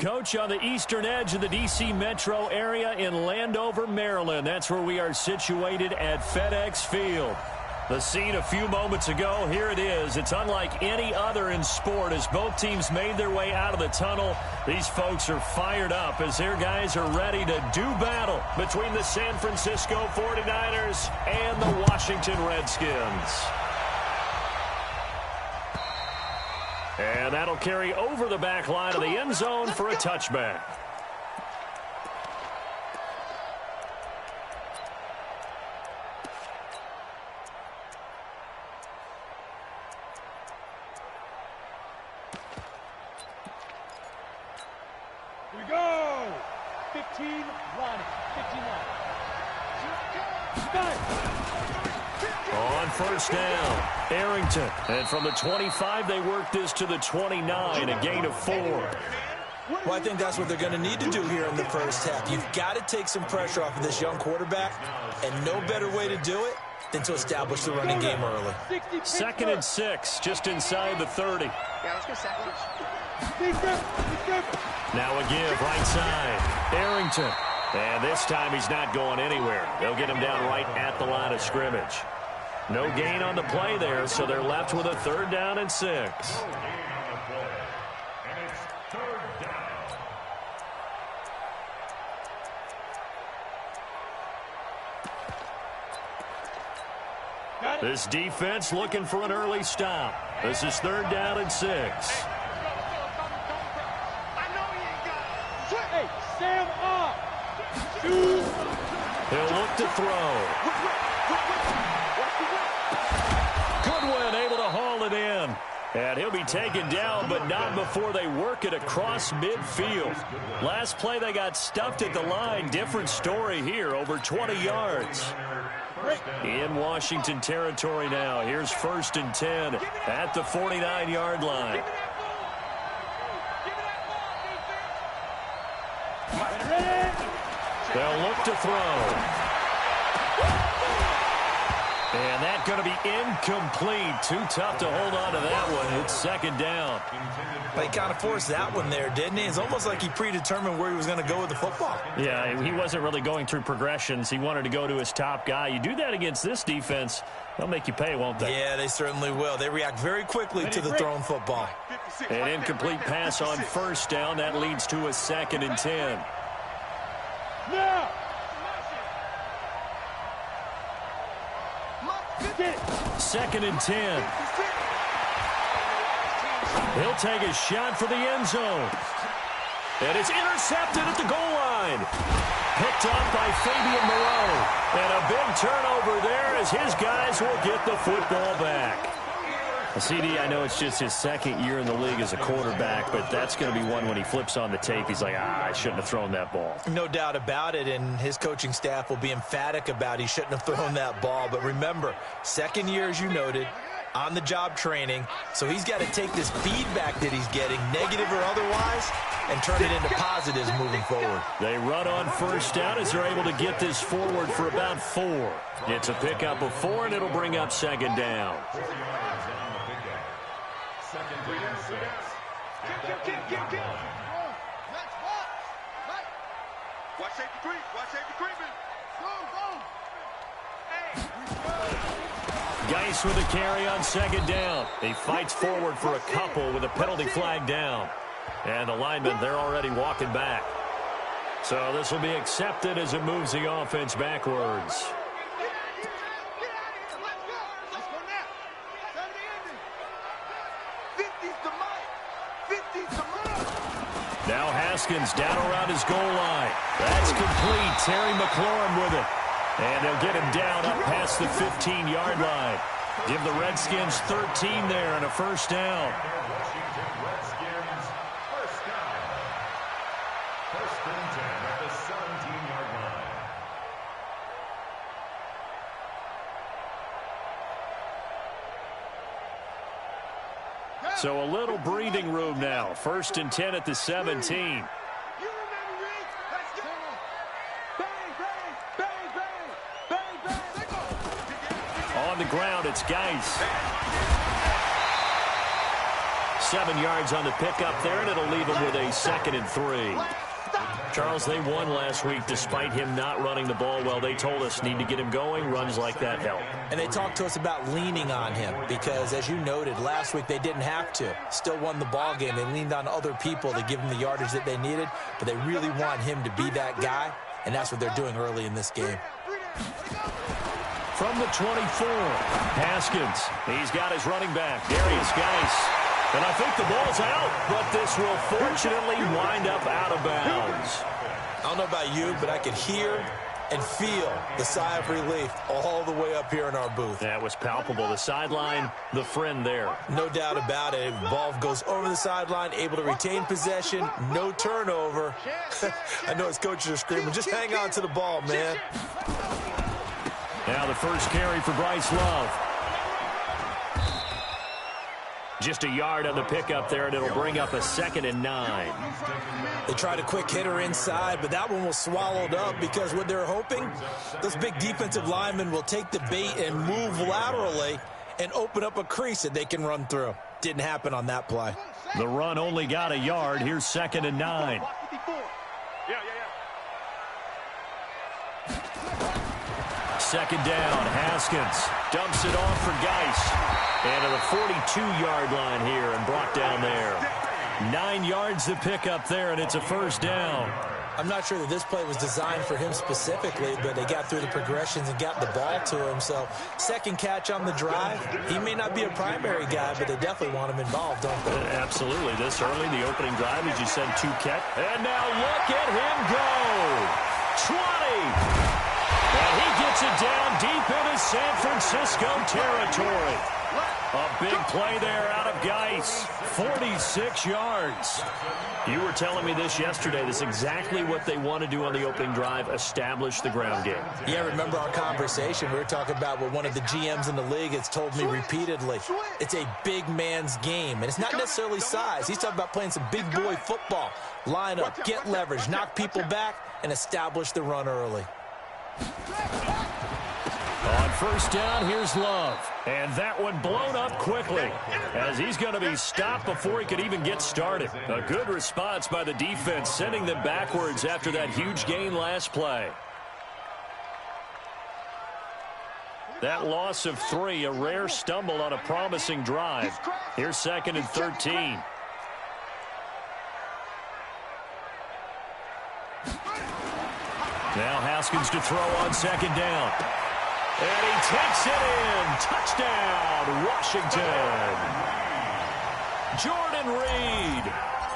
Coach, on the eastern edge of the D.C. metro area in Landover, Maryland. That's where we are situated at FedEx Field. The scene a few moments ago, here it is. It's unlike any other in sport as both teams made their way out of the tunnel. These folks are fired up as their guys are ready to do battle between the San Francisco 49ers and the Washington Redskins. And that'll carry over the back line of the end zone for a touchback. Here we go. 15 run. 15 run. On first down, Arrington. And from the 25, they work this to the 29, a gain of 4. Well, I think that's what they're going to need to do here in the first half. You've got to take some pressure off of this young quarterback, and no better way to do it than to establish the running game early. 2nd and 6, just inside the 30. Yeah, let's go second. Now a give, right side, Arrington. And this time he's not going anywhere. They'll get him down right at the line of scrimmage. No gain on the play there, so they're left with a 3rd down and 6. This defense looking for an early stop. This is 3rd down and 6. Hey, Sam up. He'll look to throw. Goodwin able to haul it in. And he'll be taken down, but not before they work it across midfield. Last play they got stuffed at the line. Different story here, over 20 yards. In Washington territory now. Here's 1st and 10 at the 49-yard line. They'll look to throw. And that's going to be incomplete. Too tough to hold on to that one. It's 2nd down. He kind of forced that one there, didn't he? It's almost like he predetermined where he was going to go with the football. Yeah, he wasn't really going through progressions. He wanted to go to his top guy. You do that against this defense, they'll make you pay, won't they? Yeah, they certainly will. They react very quickly to the thrown football. An incomplete pass on 1st down. That leads to a 2nd and 10. Now. 2nd and 10. He'll take a shot for the end zone. And it's intercepted at the goal line. Picked up by Fabian Moreau. And a big turnover there as his guys will get the football back. CD, I know it's just his 2nd year in the league as a quarterback, but that's going to be one when he flips on the tape. He's like, I shouldn't have thrown that ball. No doubt about it, and his coaching staff will be emphatic about he shouldn't have thrown that ball. But remember, 2nd year, as you noted, on-the-job training, so he's got to take this feedback that he's getting, negative or otherwise, and turn it into positives moving forward. They run on 1st down as they're able to get this forward for about 4. It's a pickup of 4, and it'll bring up 2nd down. Watch safety creep. Watch safety creeping. Geis with a carry on 2nd down. He fights forward for a couple with a penalty flag down. And the linemen, they're already walking back. So this will be accepted as it moves the offense backwards. Now Haskins down around his goal line. That's complete. Terry McLaurin with it. And they'll get him down up past the 15-yard line. Give the Redskins 13 there and a 1st down. So a little breathing room now. 1st and 10 at the 17. On the ground, it's Geis. 7 yards on the pickup there, and it'll leave him with a 2nd and 3. Charles, they won last week despite him not running the ball well. They told us need to get him going. Runs like that help. And they talked to us about leaning on him because, as you noted, last week they didn't have to. Still won the ball game. They leaned on other people to give him the yardage that they needed, but they really want him to be that guy, and that's what they're doing early in this game. From the 24, Haskins. He's got his running back, Darius Geis. And I think the ball's out, but this will fortunately wind up out of bounds. I don't know about you, but I could hear and feel the sigh of relief all the way up here in our booth. That was palpable. The sideline, the friend there. No doubt about it. Ball goes over the sideline, able to retain possession, no turnover. I know his coaches are screaming, just hang on to the ball, man. Now the first carry for Bryce Love. Just a yard on the pickup there, and it'll bring up a 2nd and 9. They tried a quick hitter inside, but that one was swallowed up because what they're hoping, those big defensive linemen will take the bait and move laterally and open up a crease that they can run through. Didn't happen on that play. The run only got a yard. Here's 2nd and 9. Second down, Haskins dumps it off for Geis. And to the 42-yard line here and brought down there. 9 yards to pick up there, and it's a first down. I'm not sure that this play was designed for him specifically, but they got through the progressions and got the ball to him. So, second catch on the drive. He may not be a primary guy, but they definitely want him involved, don't they? Absolutely. This early, the opening drive, as you said, 2 catch. And now look at him go. 20. And he gets it down deep into San Francisco territory. A big play there out of Geis. 46 yards. You were telling me this yesterday. This is exactly what they want to do on the opening drive, establish the ground game. Yeah, remember our conversation. We were talking about what one of the GMs in the league has told me repeatedly. It's a big man's game, and it's not necessarily size. He's talking about playing some big boy football. Line up, get leverage, knock people back, and establish the run early. On first down, here's Love. And that one blown up quickly as he's going to be stopped before he could even get started. A good response by the defense, sending them backwards after that huge gain last play. That loss of 3, a rare stumble on a promising drive. Here's 2nd and 13. Now Haskins to throw on 2nd down. And he takes it in. Touchdown, Washington. Jordan Reed,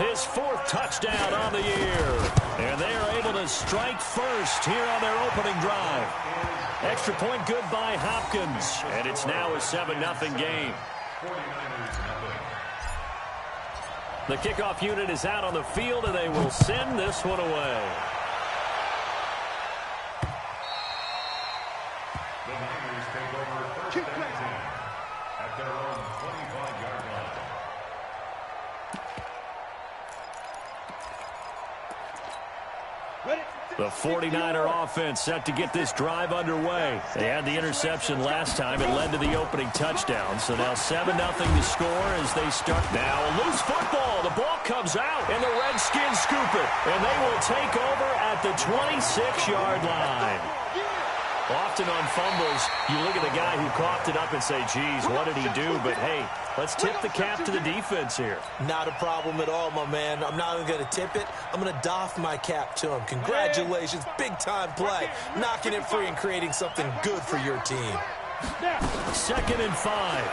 his 4th touchdown on the year. And they are able to strike first here on their opening drive. Extra point good by Hopkins. And it's now a 7-0 game. The kickoff unit is out on the field, and they will send this one away. At their own 25-yard line. The 49er offense set to get this drive underway. They had the interception last time. It led to the opening touchdown. So now 7-0 to score as they start. Now a loose football. The ball comes out, and the Redskins scoop it. And they will take over at the 26-yard line. Often on fumbles, you look at the guy who coughed it up and say, geez, what did he do? But, hey, let's tip the cap to the defense here. Not a problem at all, my man. I'm not even going to tip it. I'm going to doff my cap to him. Congratulations. Big-time play. Knocking it free and creating something good for your team. 2nd and 5.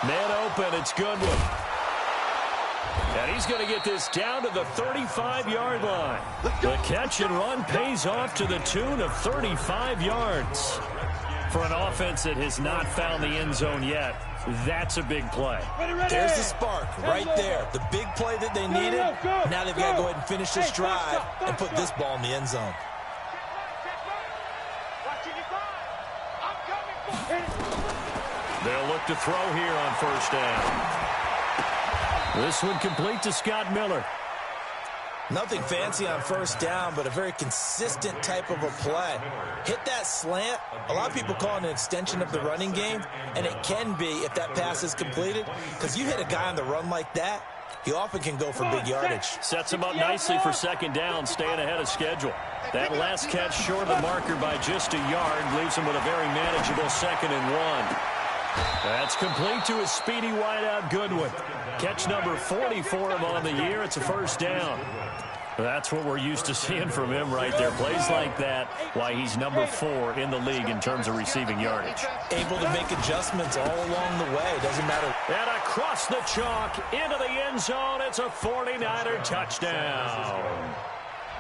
Man open. It's Goodwin. And he's going to get this down to the 35-yard line. The catch and run pays off to the tune of 35 yards. For an offense that has not found the end zone yet, that's a big play. There's the spark right there. The big play that they needed. Now they've got to go ahead and finish this drive and put this ball in the end zone. They'll look to throw here on first down. This one complete to Scott Miller. Nothing fancy on first down, but a very consistent type of a play. Hit that slant. A lot of people call it an extension of the running game, and it can be if that pass is completed, because you hit a guy on the run like that, he often can go for big yardage. Sets him up nicely for second down, staying ahead of schedule. That last catch short of the marker by just a yard leaves him with a very manageable 2nd and 1. That's complete to his speedy wideout Goodwin. Catch number 40 for him on the year. It's a first down. That's what we're used to seeing from him right there. Plays like that, why he's number 4 in the league in terms of receiving yardage. Able to make adjustments all along the way. Doesn't matter. And across the chalk, into the end zone. It's a 49er touchdown.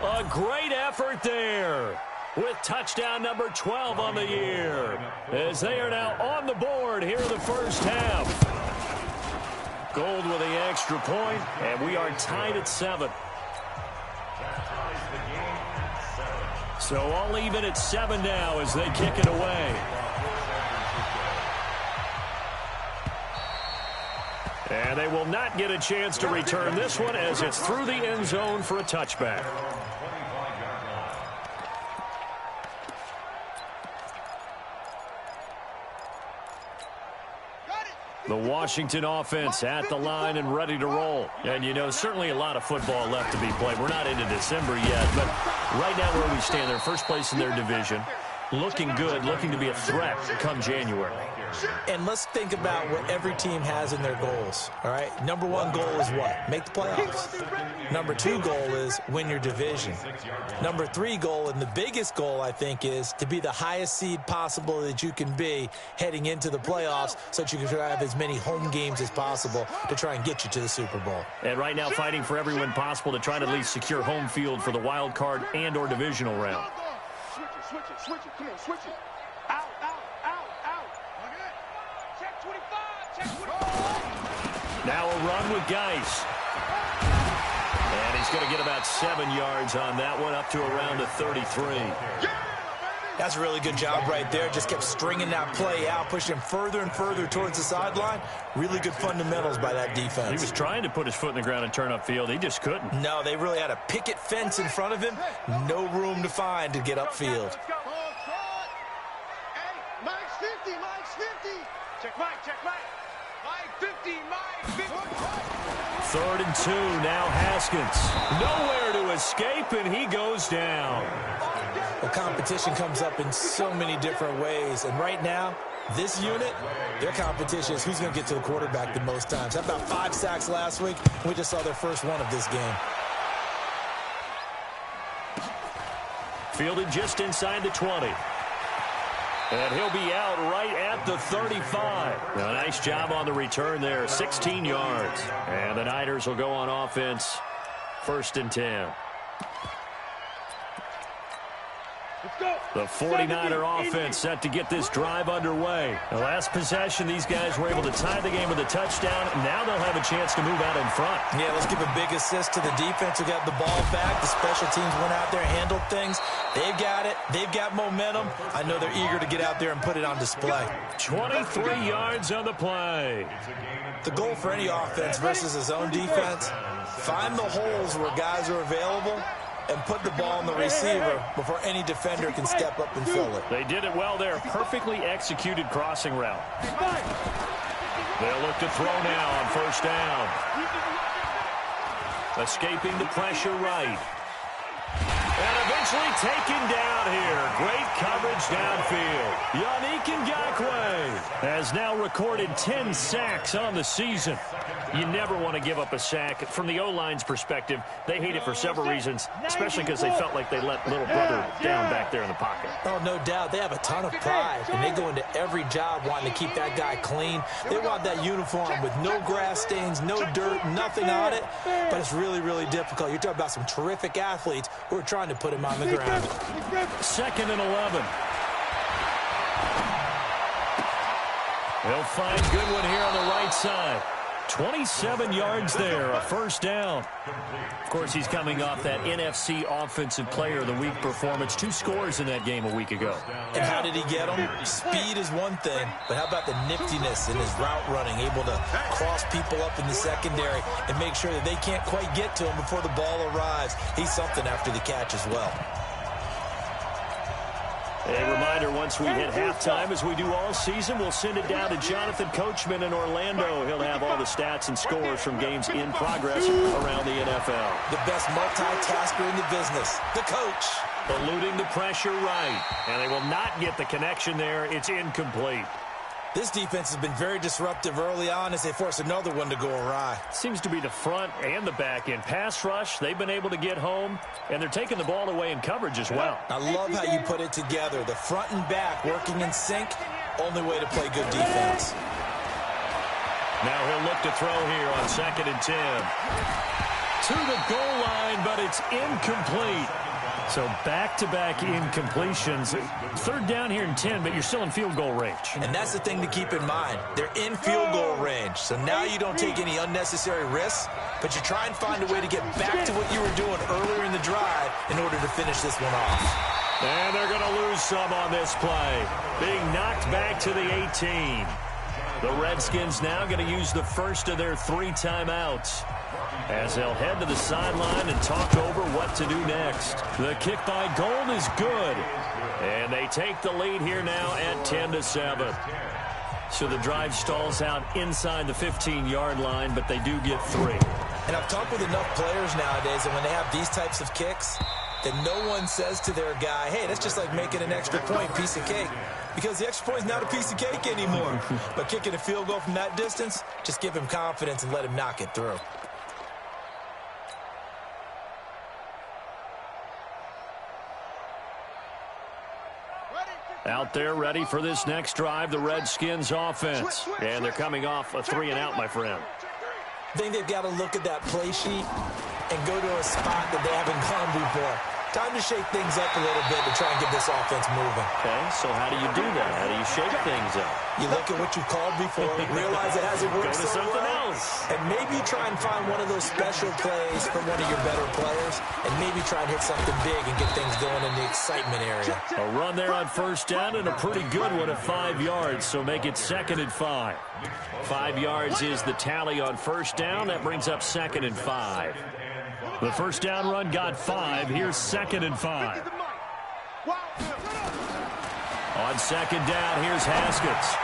A great effort there, with touchdown number 12 on the year, as they are now on the board here in the first half. Gold with the extra point, and we are tied at 7. So all even at 7 now as they kick it away. And they will not get a chance to return this one as it's through the end zone for a touchback. The Washington offense at the line and ready to roll. And, you know, certainly a lot of football left to be played. We're not into December yet, but right now where we stand, they're first place in their division. Looking good, looking to be a threat come January. And let's think about what every team has in their goals, all right? Number 1 goal is what? Make the playoffs. Number 2 goal is win your division. Number 3 goal, and the biggest goal, I think, is to be the highest seed possible that you can be heading into the playoffs so that you can have as many home games as possible to try and get you to the Super Bowl. And right now fighting for every win possible to try to at least secure home field for the wild card and or divisional round. Switch it, come on, switch it. Out. Okay. Check 25, check 25. Now a run with Geis. And he's going to get about 7 yards on that one, up to around the 33. That's a really good job right there. Just kept stringing that play out, pushing him further and further towards the sideline. Really good fundamentals by that defense. He was trying to put his foot in the ground and turn upfield. He just couldn't. No, they really had a picket fence in front of him. No room to find to get upfield. Hey, Mike's 50. Check Mike. Mike 50, Mike 50. 3rd and 2, now Haskins. Nowhere to escape, and he goes down. Well, competition comes up in so many different ways. And right now, this unit, their competition is who's going to get to the quarterback the most times. How about 5 sacks last week? We just saw their first one of this game. Fielded just inside the 20. And he'll be out right at the 35. A nice job on the return there, 16 yards. And the Niners will go on offense, 1st and 10. The 49er offense set to get this drive underway. The last possession, these guys were able to tie the game with a touchdown. Now they'll have a chance to move out in front. Yeah, let's give a big assist to the defense who got the ball back. The special teams went out there, handled things. They've got it. They've got momentum. I know they're eager to get out there and put it on display. 23 yards on the play. The goal for any offense versus a zone defense, find the holes where guys are available and put the ball on the receiver before any defender can step up and fill it. They did it well there. Perfectly executed crossing route. They'll look to throw now on 1st down. Escaping the pressure right. And eventually taken down here. Great coverage downfield. Yannick Ngakoue has now recorded 10 sacks on the season. You never want to give up a sack. From the O-line's perspective, they hate it for several reasons, especially because they felt like they let little brother down back there in the pocket. Oh, no doubt. They have a ton of pride, and they go into every job wanting to keep that guy clean. They want that uniform with no grass stains, no dirt, nothing on it, but it's really, really difficult. You're talking about some terrific athletes who are trying to put him on the ground. 2nd and 11. He'll find Goodwin here on the right side. 27 yards there, a first down. Of course, he's coming off that NFC Offensive Player of the Week performance. 2 scores in that game a week ago. And how did he get them? Speed is one thing, but how about the niftiness in his route running, able to cross people up in the secondary and make sure that they can't quite get to him before the ball arrives. He's something after the catch as well. A reminder, once we hit halftime, as we do all season, we'll send it down to Jonathan Coachman in Orlando. He'll have all the stats and scores from games in progress around the NFL. The best multitasker in the business, the coach. Eluding the pressure right, and they will not get the connection there. It's incomplete. This defense has been very disruptive early on as they force another one to go awry. Seems to be the front and the back end. Pass rush, they've been able to get home, and they're taking the ball away in coverage as well. I love how you put it together. The front and back working in sync, only way to play good defense. Now he'll look to throw here on 2nd and 10. To the goal line, but it's incomplete. So back-to-back incompletions. 3rd down here and 10, but you're still in field goal range. And that's the thing to keep in mind. They're in field goal range. So now you don't take any unnecessary risks, but you try and find a way to get back to what you were doing earlier in the drive in order to finish this one off. And they're going to lose some on this play. Being knocked back to the 18. The Redskins now going to use the first of their 3 timeouts, as they'll head to the sideline and talk over what to do next. The kick by Gold is good, and they take the lead here now at 10-7. So the drive stalls out inside the 15-yard line, but they do get 3. And I've talked with enough players nowadays that when they have these types of kicks, that no one says to their guy, hey, that's just like making an extra point, piece of cake. Because the extra point is not a piece of cake anymore. But kicking a field goal from that distance, just give him confidence and let him knock it through. Out there ready for this next drive, the Redskins offense. And they're coming off a 3-and-out, my friend. I think they've got to look at that play sheet and go to a spot that they haven't gone before. Time to shake things up a little bit to try and get this offense moving. Okay, so how do you do that? How do you shake things up? You look at what you've called before, realize it hasn't worked so something well, else. and maybe try and find one of those special plays from one of your better players, and maybe try and hit something big and get things going in the excitement area. A run there on 1st down, and a pretty good one at 5 yards, so make it 2nd and 5. 5 yards is the tally on 1st down. That brings up 2nd and 5. The 1st down run got 5. Here's 2nd and 5. On 2nd down, here's Haskins.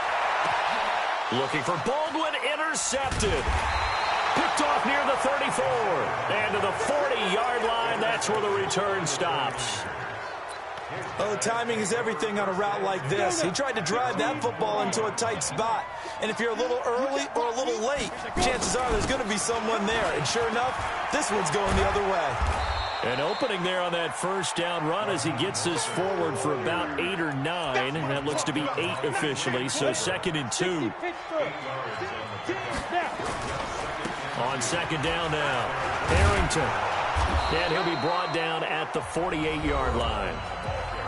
Looking for Baldwin, intercepted. Picked off near the 34. And to the 40-yard line, that's where the return stops. Oh, timing is everything on a route like this. He tried to drive that football into a tight spot. And if you're a little early or a little late, chances are there's going to be someone there. And sure enough, this one's going the other way. An opening there on that 1st down run as he gets this forward for about 8 or 9. And that looks to be 8 officially, so 2nd and 2. On 2nd down now, Harrington. And he'll be brought down at the 48-yard line.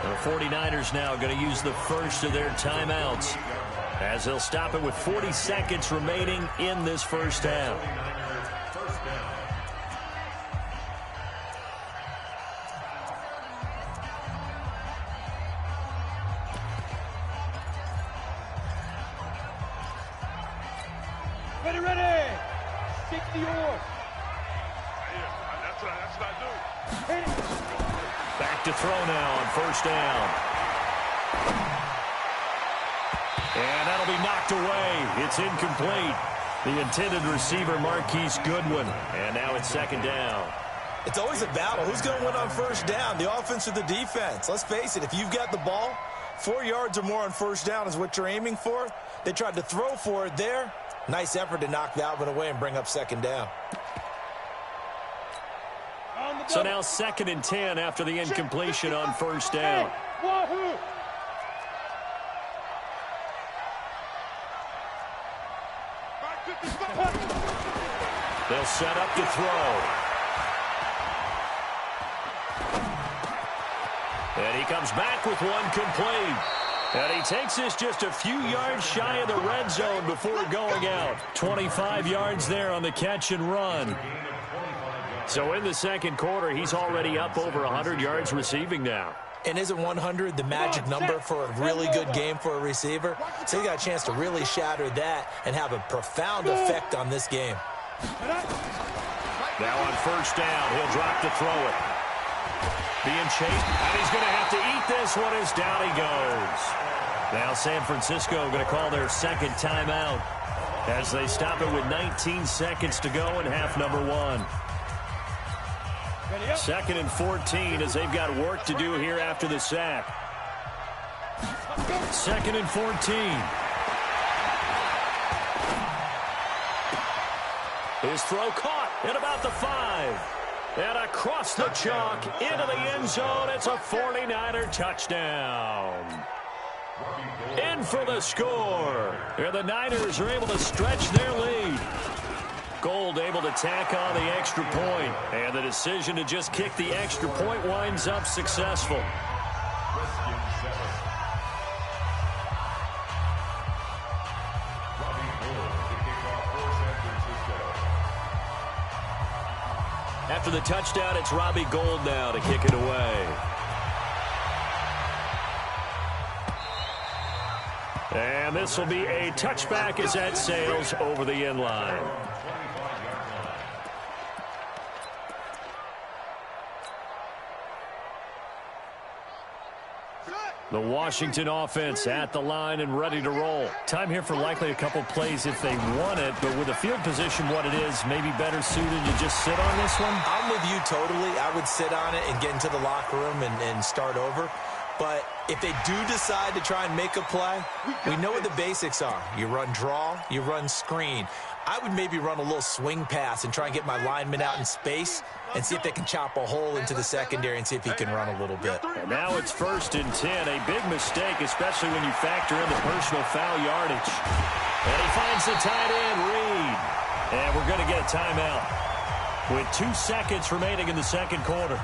The 49ers now going to use the first of their timeouts as they'll stop it with 40 seconds remaining in this 1st half. Ready. 60 yards. That's what I do. Back to throw now on 1st down. And that'll be knocked away. It's incomplete. The intended receiver, Marquise Goodwin. And now it's 2nd down. It's always a battle. Who's going to win on 1st down, the offense or the defense? Let's face it, if you've got the ball, 4 yards or more on 1st down is what you're aiming for. They tried to throw for it there. Nice effort to knock that one away and bring up 2nd down. So now 2nd and 10 after the incompletion on 1st down. They'll set up to throw. And he comes back with one complete. And he takes this just a few yards shy of the red zone before going out. 25 yards there on the catch and run. So in the second quarter, he's already up over 100 yards receiving now. And isn't 100 the magic number for a really good game for a receiver? So he got a chance to really shatter that and have a profound effect on this game. Now on first down, he'll drop to throw it. Being chased, and he's going to have to eat this one as down he goes. Now San Francisco going to call their second timeout as they stop it with 19 seconds to go in half number one. 2nd and 14 as they've got work to do here after the sack. 2nd and 14. His throw caught at about the 5. And across the chalk into the end zone. It's a 49er touchdown. In for the score. And the Niners are able to stretch their lead. Gold able to tack on the extra point. And the decision to just kick the extra point winds up successful. After the touchdown, it's Robbie Gould now to kick it away. And this will be a touchback as that sails over the end line. The Washington offense at the line and ready to roll. Time here for likely a couple plays if they want it, but with the field position what it is, maybe better suited to just sit on this one? I'm with you totally. I would sit on it and get into the locker room and start over. But if they do decide to try and make a play, we know what the basics are. You run draw, you run screen. I would maybe run a little swing pass and try and get my lineman out in space and see if they can chop a hole into the secondary and see if he can run a little bit. And now it's 1st and 10. A big mistake, especially when you factor in the personal foul yardage. And he finds the tight end, Reed. And we're going to get a timeout with 2 seconds remaining in the second quarter.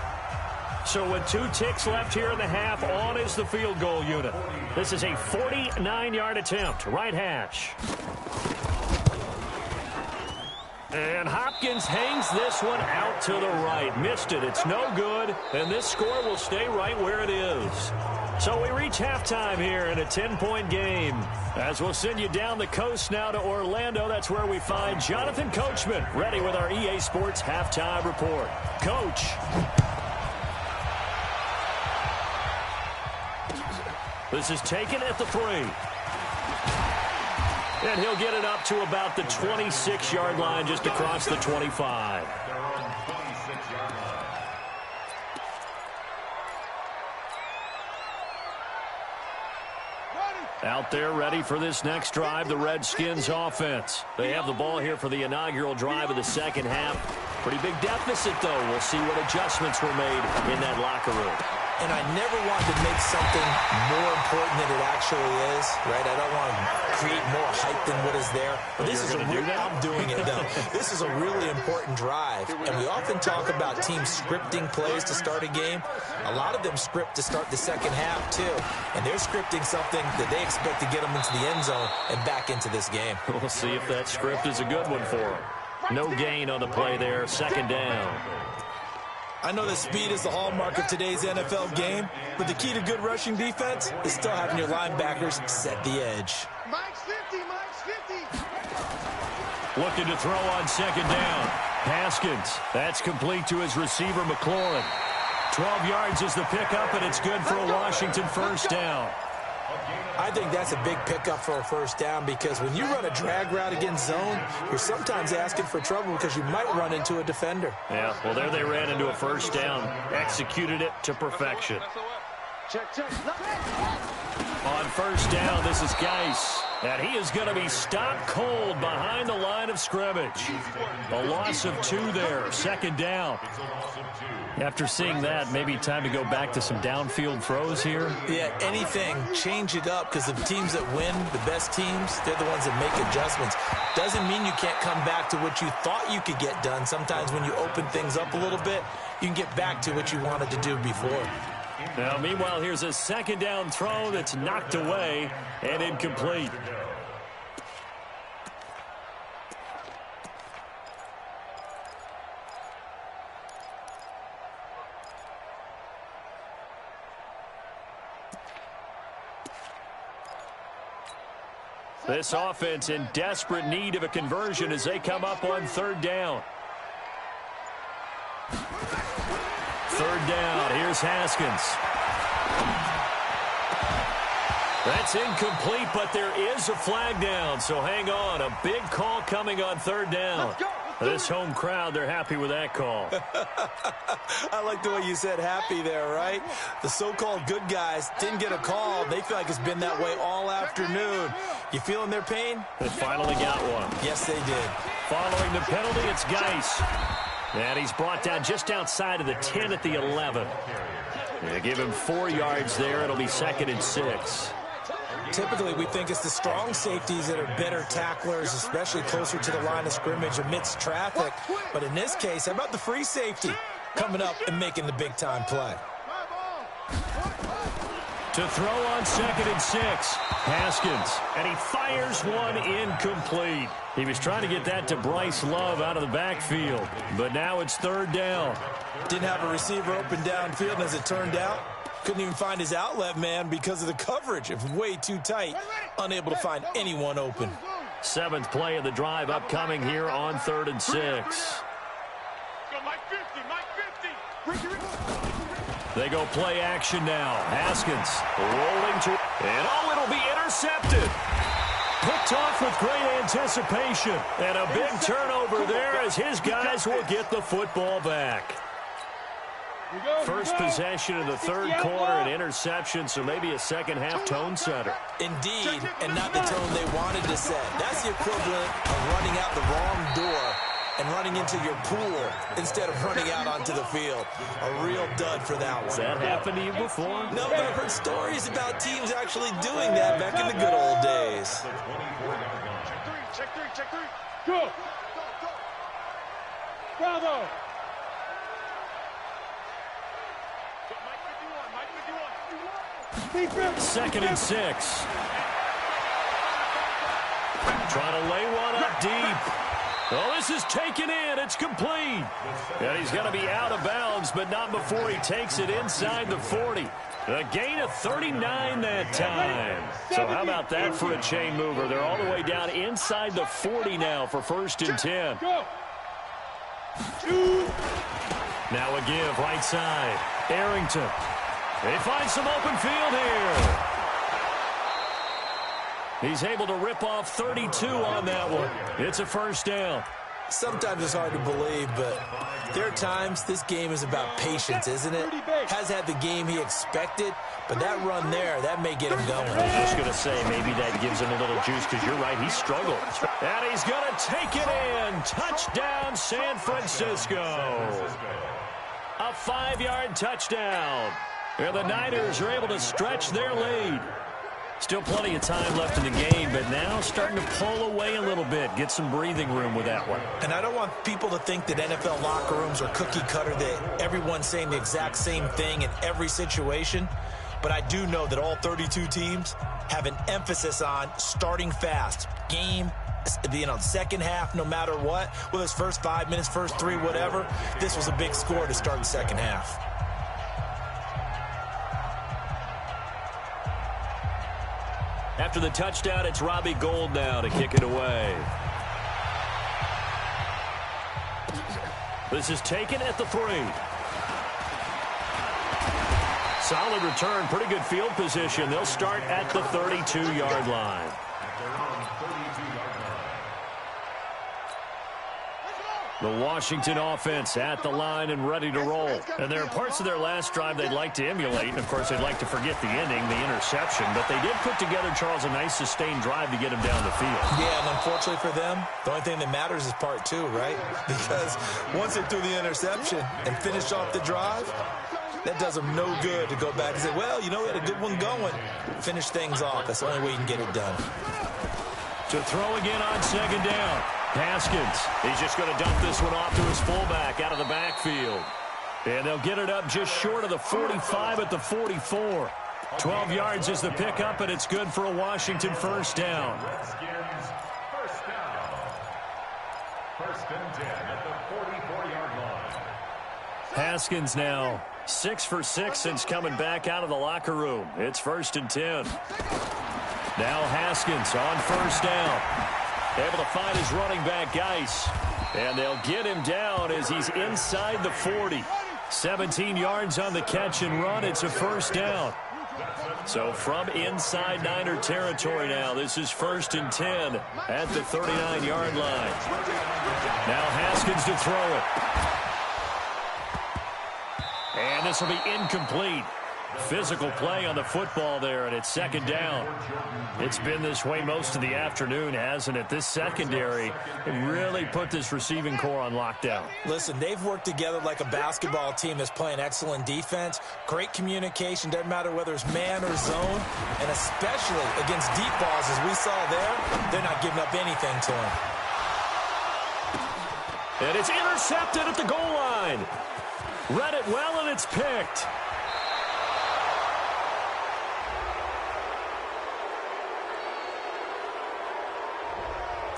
So with 2 ticks left here in the half, on is the field goal unit. This is a 49-yard attempt, right hash. And Hopkins hangs this one out to the right. Missed it. It's no good. And this score will stay right where it is. So we reach halftime here in a 10-point game. As we'll send you down the coast now to Orlando. That's where we find Jonathan Coachman ready with our EA Sports halftime report. Coach. This is taken at the 3. And he'll get it up to about the 26-yard line, just across the 25. Out there ready for this next drive, the Redskins offense. They have the ball here for the inaugural drive of the second half. Pretty big deficit, though. We'll see what adjustments were made in that locker room. And I never want to make something more important than it actually is, right? I don't want to create more hype than what is there. But this is I'm doing it, though. This is a really important drive. And we often talk about teams scripting plays to start a game. A lot of them script to start the second half, too. And they're scripting something that they expect to get them into the end zone and back into this game. We'll see if that script is a good one for them. No gain on the play there, second down. I know that speed is the hallmark of today's NFL game, but the key to good rushing defense is still having your linebackers set the edge. Mike's 50, Mike's 50. Looking to throw on second down. Haskins, that's complete to his receiver, McLaurin. 12 yards is the pickup, and it's good for a Washington first down. I think that's a big pickup for a first down because when you run a drag route against zone, you're sometimes asking for trouble because you might run into a defender. Yeah, well, there they ran into a first down. Executed it to perfection. Check, check. On first down, this is Geis. And he is going to be stopped cold behind the line of scrimmage. A loss of 2 there, second down. After seeing that, maybe time to go back to some downfield throws here. Yeah, anything. Change it up because the teams that win, the best teams, they're the ones that make adjustments. Doesn't mean you can't come back to what you thought you could get done. Sometimes when you open things up a little bit, you can get back to what you wanted to do before. Now, meanwhile, here's a second down throw that's knocked away and incomplete. This offense in desperate need of a conversion as they come up on third down. Third down. Here's Haskins. That's incomplete, but there is a flag down, so hang on. A big call coming on third down. This home crowd, they're happy with that call. I like the way you said happy there, right? The so-called good guys didn't get a call. They feel like it's been that way all afternoon. You feeling their pain? They finally got one. Yes, they did. Following the penalty, it's Geis. And he's brought down just outside of the 10 at the 11. They give him 4 yards there. It'll be 2nd and 6. Typically, we think it's the strong safeties that are better tacklers, especially closer to the line of scrimmage amidst traffic. But in this case, how about the free safety coming up and making the big-time play? To throw on 2nd and 6, Haskins. And he fires one incomplete. He was trying to get that to Bryce Love out of the backfield. But now it's third down. Didn't have a receiver open downfield, and as it turned out, couldn't even find his outlet man because of the coverage. It was way too tight. Unable to find anyone open. 7th play of the drive upcoming here on 3rd and 6. Go Mike 50, Mike 50. They go play action now. Haskins rolling to, and oh, it'll be intercepted. Picked off with great anticipation. And a big turnover there as his guys will get the football back. First possession of the third quarter, an interception, so maybe a second-half tone setter. Indeed, and not the tone they wanted to set. That's the equivalent of running out the wrong door and running into your pool instead of running out onto the field. A real dud for that one. Has that happened to you before? No, but I've heard stories about teams actually doing that back in the good old days. Check three. Go. Bravo. Mike 51, Mike 51. 2nd and 6. Trying to lay one up deep. Oh, this is taken in. It's complete. And he's going to be out of bounds, but not before he takes it inside the 40. A gain of 39 that time. So how about that for a chain mover? They're all the way down inside the 40 now for 1st and 10. Now a give right side. Arrington. They find some open field here. He's able to rip off 32 on that one. It's a 1st down. Sometimes it's hard to believe, but there are times this game is about patience, isn't it? Has had the game he expected, but that run there, that may get him going. I was just going to say, maybe that gives him a little juice because you're right, he struggled. And he's going to take it in. Touchdown, San Francisco. A 5-yard touchdown. And the Niners are able to stretch their lead. Still plenty of time left in the game, but now starting to pull away a little bit. Get some breathing room with that one. And I don't want people to think that NFL locker rooms are cookie cutter, that everyone's saying the exact same thing in every situation. But I do know that all 32 teams have an emphasis on starting fast. Game, second half, no matter what. Whether it's first 5 minutes, first 3, whatever. This was a big score to start the second half. After the touchdown, it's Robbie Gould now to kick it away. This is taken at the 3. Solid return, pretty good field position. They'll start at the 32-yard line. The Washington offense at the line and ready to roll. And there are parts of their last drive they'd like to emulate. And, of course, they'd like to forget the ending, the interception. But they did put together, Charles, a nice sustained drive to get him down the field. Yeah, and unfortunately for them, the only thing that matters is part 2, right? Because once they threw the interception and finished off the drive, that does them no good to go back and say, well, you know, we had a good one going. Finish things off. That's the only way you can get it done. To throw again on 2nd down. Haskins, he's just going to dump this one off to his fullback out of the backfield. And they'll get it up just short of the 45 at the 44. 12 yards is the pickup, and it's good for a Washington first down. Redskins first down. First and 10 at the 44-yard line. Haskins now 6 for 6 since coming back out of the locker room. It's first and 10. Now Haskins on first down. Able to find his running back, Geis. And they'll get him down as he's inside the 40. 17 yards on the catch and run. It's a first down. So from inside Niner territory now, this is first and 10 at the 39-yard line. Now Haskins to throw it. And this will be incomplete. Physical play on the football there, and it's second down. It's been this way most of the afternoon, hasn't it? This secondary really put this receiving core on lockdown. Listen, they've worked together like a basketball team that's playing excellent defense. Great communication, doesn't matter whether it's man or zone, and especially against deep balls, as we saw there, they're not giving up anything to him. And it's intercepted at the goal line. Read it well, and it's picked.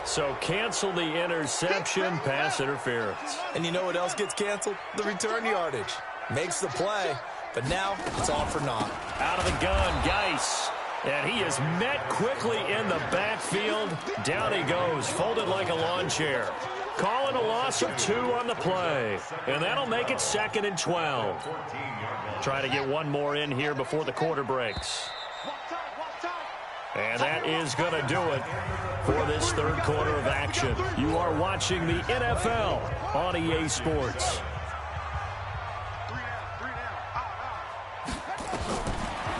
So cancel the interception, pass interference. And you know what else gets canceled? The return yardage. Makes the play, but now it's all for naught. Out of the gun, Geis. And he is met quickly in the backfield. Down he goes, folded like a lawn chair. Calling a loss of 2 on the play. And that'll make it second and 12. Trying to get one more in here before the quarter breaks. And that is going to do it for this third quarter of action. You are watching the NFL on EA Sports.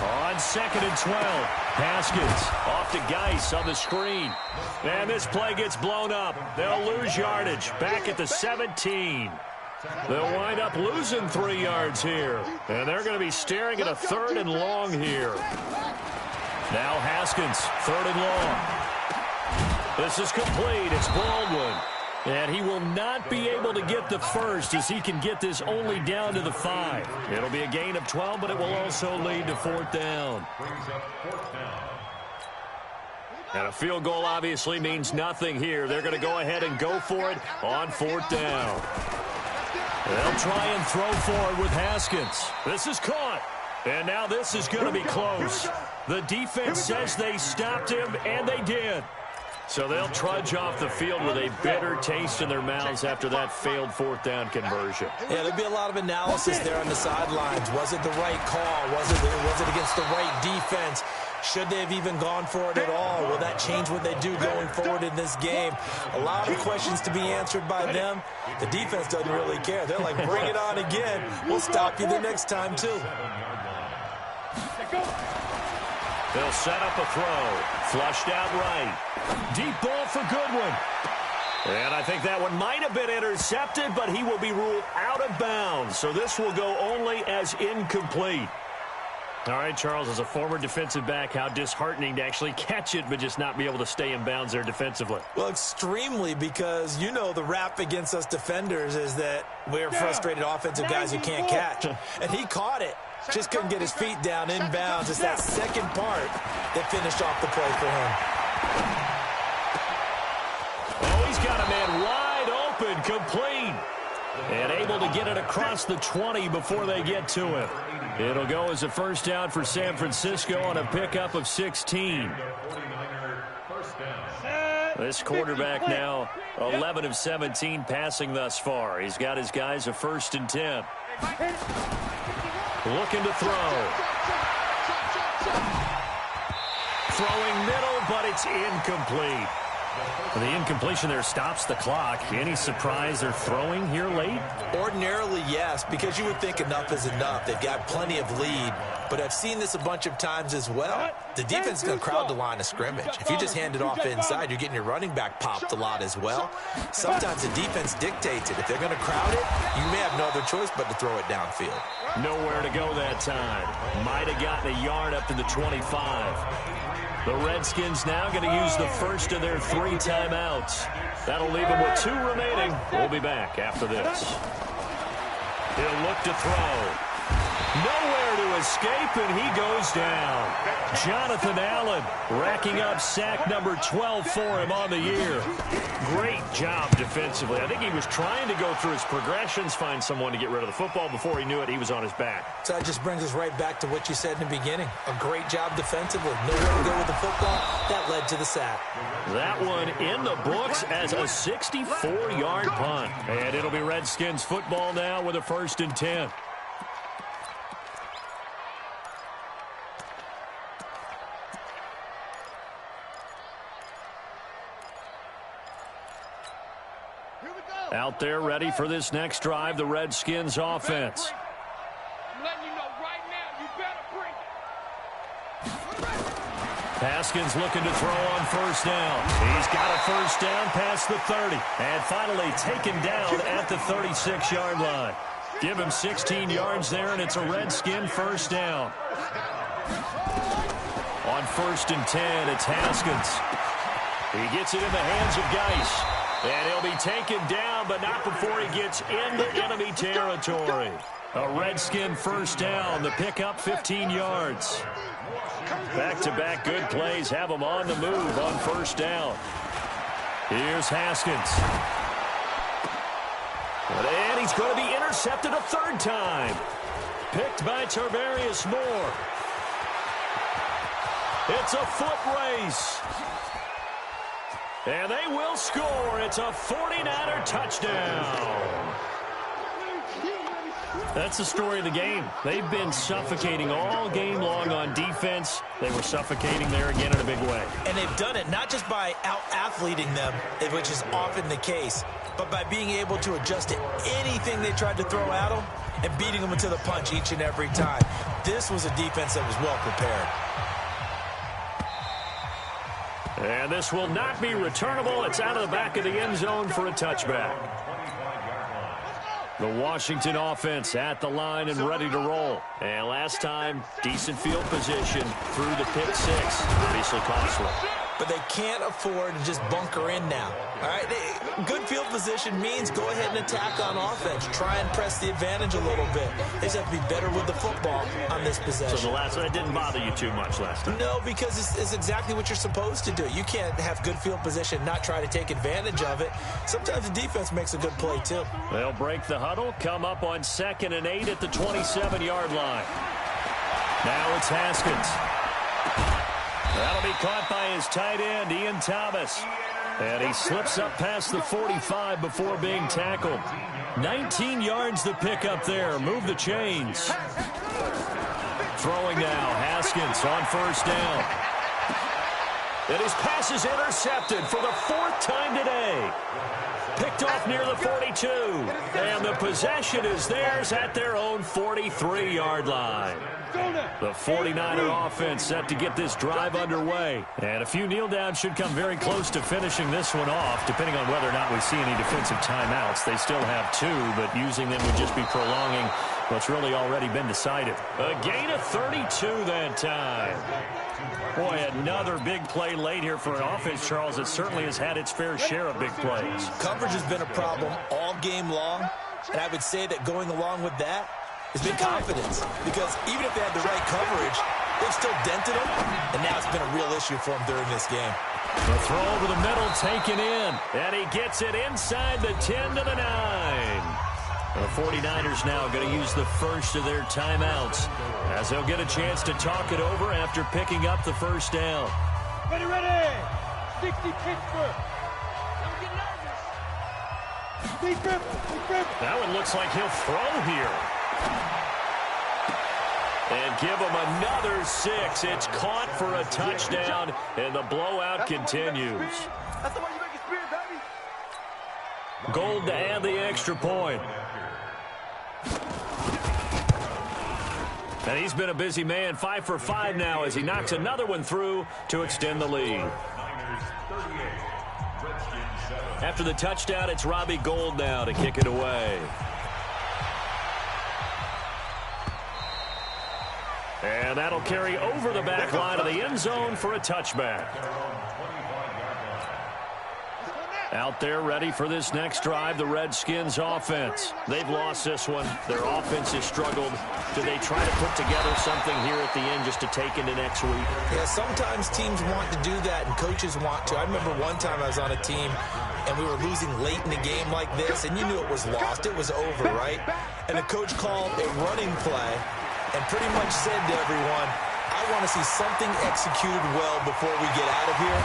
On second and 12, Haskins off to Geis on the screen. And this play gets blown up. They'll lose yardage back at the 17. They'll wind up losing 3 yards here. And they're going to be staring at a third and long here. Now Haskins, third and long. This is complete. It's Baldwin. And he will not be able to get the first as he can get this only down to the 5. It'll be a gain of 12, but it will also lead to fourth down. And a field goal obviously means nothing here. They're going to go ahead and go for it on fourth down. They'll try and throw forward with Haskins. This is caught. And now this is going to be close. The defense says they stopped him, and they did. So they'll trudge off the field with a bitter taste in their mouths after that failed fourth down conversion. Yeah, there'll be a lot of analysis there on the sidelines. Was it the right call? Was it against the right defense? Should they have even gone for it at all? Will that change what they do going forward in this game? A lot of questions to be answered by them. The defense doesn't really care. They're like, bring it on again. We'll stop you the next time, too. They'll set up a throw. Flushed out right. Deep ball for Goodwin. And I think that one might have been intercepted, but he will be ruled out of bounds. So this will go only as incomplete. All right, Charles, as a former defensive back, how disheartening to actually catch it but just not be able to stay in bounds there defensively. Well, extremely, because, you know, the rap against us defenders is that we're frustrated offensive guys who can't catch. And he caught it. Just couldn't get his feet down in bounds. It's that second part that finished off the play for him. Oh, he's got a man wide open, complete. And able to get it across the 20 before they get to him. It'll go as a first down for San Francisco on a pickup of 16. This quarterback now 11 of 17 passing thus far. He's got his guys a first and 10. Looking to throw. Throwing middle, but it's incomplete. The incompletion there stops the clock. Any surprise they're throwing here late? Ordinarily, yes, because you would think enough is enough. They've got plenty of lead, but I've seen this a bunch of times as well. The defense is going to crowd the line of scrimmage. If you just hand it off inside, you're getting your running back popped a lot as well. Sometimes the defense dictates it. If they're going to crowd it, you may have no other choice but to throw it downfield. Nowhere to go that time. Might have gotten a yard up to the 25. The Redskins now going to use the first of their 3 timeouts. That'll leave them with 2 remaining. We'll be back after this. He'll look to throw. Nowhere to escape, and he goes down. Jonathan Allen racking up sack number 12 for him on the year. Great job defensively. I think he was trying to go through his progressions, find someone to get rid of the football. Before he knew it, he was on his back. So that just brings us right back to what you said in the beginning. A great job defensively. Nowhere to go with the football. That led to the sack. That one in the books as a 64-yard punt. And it'll be Redskins football now with a 1st and 10. Out there ready for this next drive, the Redskins offense. I'm letting you know right now, you better bring it. Haskins looking to throw on 1st down. He's got a 1st down past the 30. And finally taken down at the 36-yard line. Give him 16 yards there, and it's a Redskin 1st down. On 1st and 10, it's Haskins. He gets it in the hands of Geis. And he'll be taken down, but not before he gets into enemy territory. A Redskin 1st down. The pickup 15 yards. Back-to-back good plays have him on the move on 1st down. Here's Haskins. And he's going to be intercepted a 3rd time. Picked by Tarvarius Moore. It's a foot race. And they will score. It's a 49er touchdown. That's the story of the game. They've been suffocating all game long on defense. They were suffocating there again in a big way. And they've done it not just by out-athleting them, which is often the case, but by being able to adjust to anything they tried to throw at them and beating them into the punch each and every time. This was a defense that was well prepared. And this will not be returnable. It's out of the back of the end zone for a touchback. The Washington offense at the line and ready to roll. And last time, decent field position through the pick 6. Obviously costly. But they can't afford to just bunker in now. All right, good field position means go ahead and attack on offense. Try and press the advantage a little bit. They just have to be better with the football on this possession. So the last one, it didn't bother you too much last time? No, because it's exactly what you're supposed to do. You can't have good field position, not try to take advantage of it. Sometimes the defense makes a good play, too. They'll break the huddle, come up on 2nd and 8 at the 27-yard line. Now it's Haskins. That'll be caught by his tight end, Ian Thomas. And he slips up past the 45 before being tackled. 19 yards the pick up there. Move the chains. Throwing now, Haskins on 1st down. And his pass is intercepted for the 4th time today. Picked off near the 42. And the possession is theirs at their own 43-yard line. The 49er offense set to get this drive underway. And a few kneel downs should come very close to finishing this one off, depending on whether or not we see any defensive timeouts. They still have 2, but using them would just be prolonging what's really already been decided. A gain of 32 that time. Boy, another big play late here for an offense, Charles, that certainly has had its fair share of big plays. Coverage has been a problem all game long, and I would say that going along with that has been confidence, because even if they had the right coverage, they've still dented them, and now it's been a real issue for them during this game. The throw over the middle taken in, and he gets it inside the 10 to the 9. The 49ers now going to use the first of their timeouts as they'll get a chance to talk it over after picking up the 1st down. Ready, ready. 60 Pittsburgh. Don't get nervous. Deep. That one looks like he'll throw here. And give him another 6. It's caught for a touchdown, and the blowout continues. That's the way you make it spirit, baby. Gold to add the extra point. And he's been a busy man, 5 for 5 now as he knocks another one through to extend the lead. After the touchdown, it's Robbie Gould now to kick it away. And that'll carry over the back line of the end zone for a touchback. Out there ready for this next drive, the Redskins offense. They've lost this one. Their offense has struggled. Do they try to put together something here at the end just to take into next week? Yeah, sometimes teams want to do that and coaches want to. I remember one time I was on a team and we were losing late in the game like this, and you knew it was lost. It was over, right? And the coach called a running play and pretty much said to everyone, I want to see something executed well before we get out of here.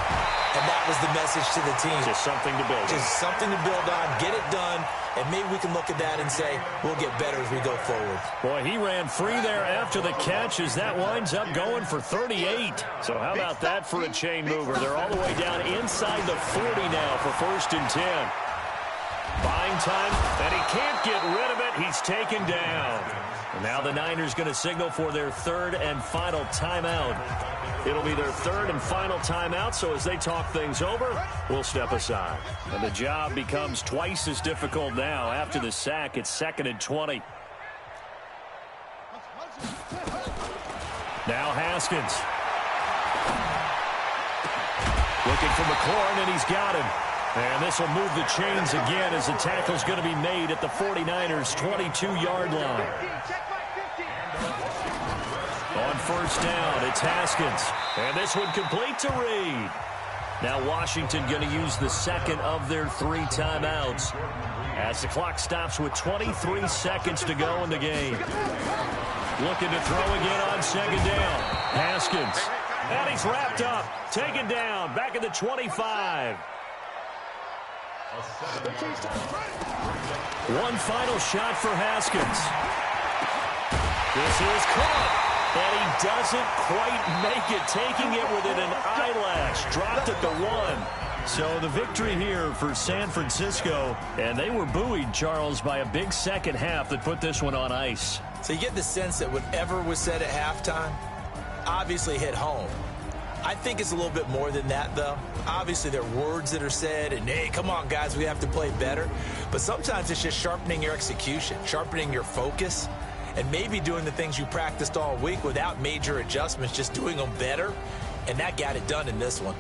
And that was the message to the team. Just something to build on. Just something to build on, get it done, and maybe we can look at that and say, we'll get better as we go forward. Boy, he ran free there after the catch as that winds up going for 38. So how about that for a chain mover? They're all the way down inside the 40 now for 1st and 10. Buying time, and he can't get rid of it. He's taken down. And now the Niners going to signal for their 3rd and final timeout. It'll be their 3rd and final timeout, so as they talk things over, we'll step aside. And the job becomes twice as difficult now. After the sack, it's 2nd and 20. Now Haskins. Looking for McLaurin, and he's got him. And this will move the chains again as the tackle's going to be made at the 49ers' 22-yard line. On 1st down, it's Haskins. And this one complete to Reed. Now Washington going to use the 2nd of their 3 timeouts as the clock stops with 23 seconds to go in the game. Looking to throw again on 2nd down. Haskins. And he's wrapped up. Taken down. Back at the 25. One final shot for Haskins. This is caught. And he doesn't quite make it, taking it within an eyelash. Dropped at the 1. So the victory here for San Francisco. And they were buoyed, Charles, by a big second half that put this one on ice. So you get the sense that whatever was said at halftime obviously hit home. I think it's a little bit more than that, though. Obviously, there are words that are said, and, hey, come on, guys, we have to play better. But sometimes it's just sharpening your execution, sharpening your focus, and maybe doing the things you practiced all week without major adjustments, just doing them better, and that got it done in this one.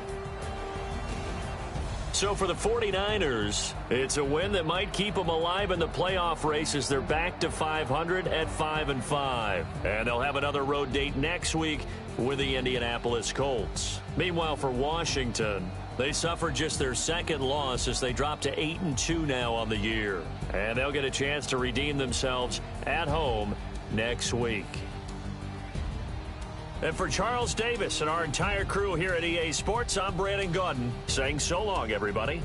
So for the 49ers, it's a win that might keep them alive in the playoff race as they're back to 500 at 5-5. And they'll have another road date next week with the Indianapolis Colts. Meanwhile, for Washington, they suffered just their 2nd loss as they drop to 8-2 now on the year. And they'll get a chance to redeem themselves at home next week. And for Charles Davis and our entire crew here at EA Sports, I'm Brandon Gaudin saying so long, everybody.